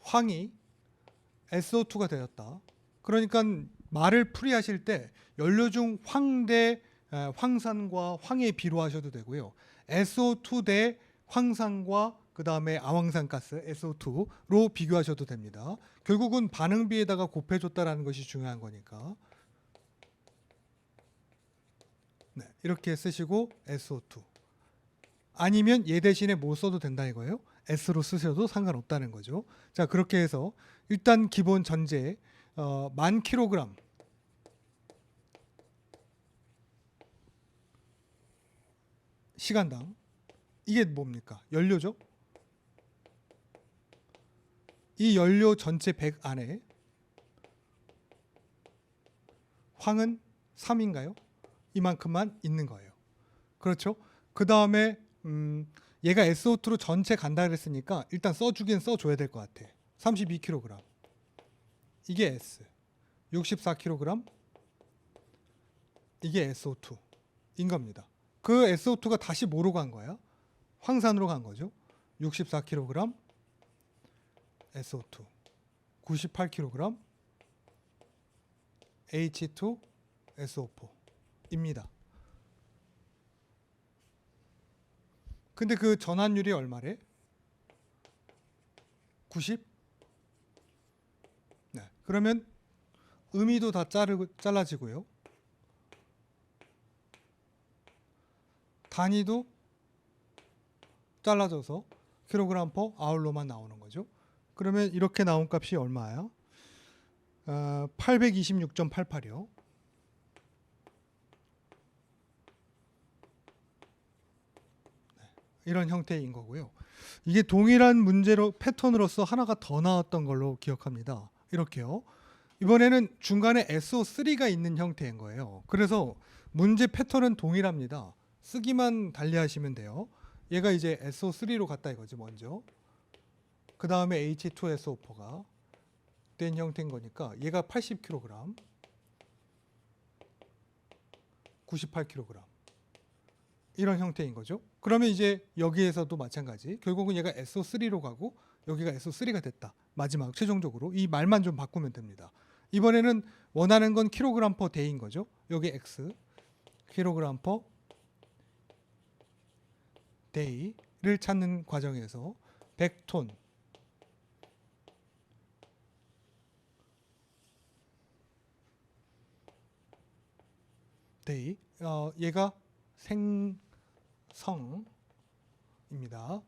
황이 SO2가 되었다. 그러니까 말을 풀이하실 때 연료 중 황 대 황산과 황의 비로 하셔도 되고요. SO2 대 황산과 그 다음에 아황산가스 SO2로 비교하셔도 됩니다. 결국은 반응비에다가 곱해줬다라는 것이 중요한 거니까. 네, 이렇게 쓰시고 SO2. 아니면 얘 대신에 뭐 써도 된다 이거예요. S로 쓰셔도 상관없다는 거죠. 자, 그렇게 해서 일단 기본 전제 1000kg 시간당, 이게 뭡니까? 연료죠. 이 연료 전체 100 안에 황은 3인가요? 이만큼만 있는 거예요. 그렇죠? 그 다음에 얘가 SO2로 전체 간다 그랬으니까 일단 써주긴 써줘야 될 것 같아. 32kg. 이게 S. 64kg. 이게 SO2인 겁니다. 그 SO2가 다시 뭐로 간 거야? 황산으로 간 거죠. 64kg SO2. 98kg H2SO4입니다. 근데 그 전환율이 얼마래? 90? 네. 그러면 음이도 다 잘라지고요. 단위도 잘라져서 킬로그램 퍼 아울로만 나오는 거죠. 그러면 이렇게 나온 값이 얼마야? 826.88이요. 이런 형태인 거고요. 이게 동일한 문제로 패턴으로서 하나가 더 나왔던 걸로 기억합니다. 이렇게요. 이번에는 중간에 SO3가 있는 형태인 거예요. 그래서 문제 패턴은 동일합니다. 쓰기만 달리하시면 돼요. 얘가 이제 SO3로 갔다 이거지 먼저. 그 다음에 H2SO4가 된 형태인 거니까 얘가 80kg, 98kg 이런 형태인 거죠. 그러면 이제 여기에서도 마찬가지. 결국은 얘가 SO3로 가고 여기가 SO3가 됐다. 마지막 최종적으로 이 말만 좀 바꾸면 됩니다. 이번에는 원하는 건 킬로그램 퍼 데이인 거죠. 여기 X 킬로그램 퍼 데이를 찾는 과정에서 100톤 데이, 얘가 생성입니다.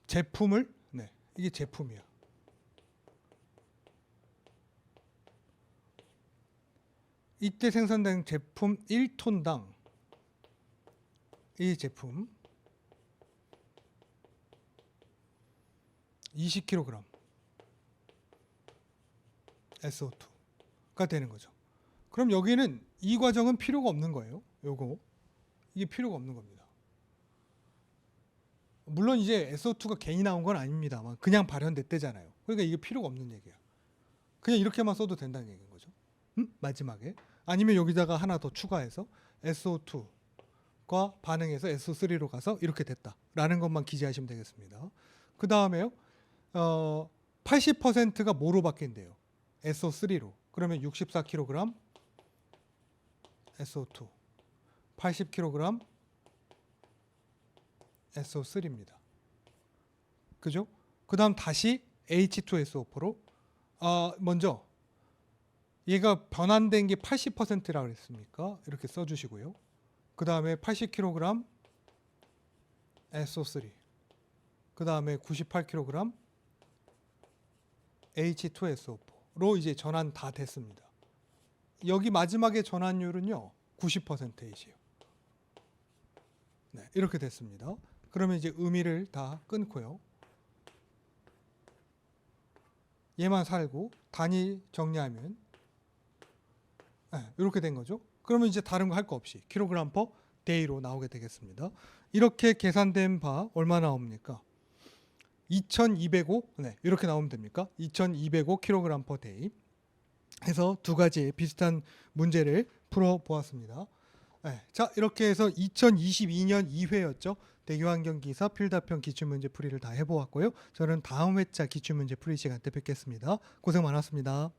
제품을, 네, 이게 제품이야. 이때 생산된 제품 1톤당 이 제품 20kg SO2가 되는 거죠. 그럼 여기는 이 과정은 필요가 없는 거예요. 요거 이게 필요가 없는 겁니다. 물론 이제 SO2가 괜히 나온 건 아닙니다만 그냥 발현됐대잖아요. 그러니까 이게 필요가 없는 얘기야. 그냥 이렇게만 써도 된다는 얘기인 거죠. 마지막에 아니면 여기다가 하나 더 추가해서 SO2과 반응해서 SO3로 가서 이렇게 됐다라는 것만 기재하시면 되겠습니다. 그 다음에요. 80%가 뭐로 바뀐대요? SO3로. 그러면 64kg SO2, 80kg SO3입니다. 그죠? 그 다음 다시 H2SO4로 먼저 얘가 변환된 게 80%라 그랬습니까? 이렇게 써주시고요. 그 다음에 80kg SO3, 그 다음에 98kg H2SO4로 이제 전환 다 됐습니다. 여기 마지막에 전환율은요 90%이지요. 네, 이렇게 됐습니다. 그러면 이제 의미를 다 끊고요. 얘만 살고 단위 정리하면 이렇게 된 거죠. 그러면 이제 다른 거 할 거 없이 킬로그램 퍼 데이로 나오게 되겠습니다. 이렇게 계산된 바 얼마 나옵니까? 2205, 네, 이렇게 나오면 됩니까? 2205 킬로그램 퍼 데이 해서 두 가지의 비슷한 문제를 풀어 보았습니다. 네, 자, 이렇게 해서 2022년 2회였죠. 대교환경기사 필답형 기출문제 풀이를 다 해보았고요. 저는 다음 회차 기출문제 풀이 시간 때 뵙겠습니다. 고생 많았습니다.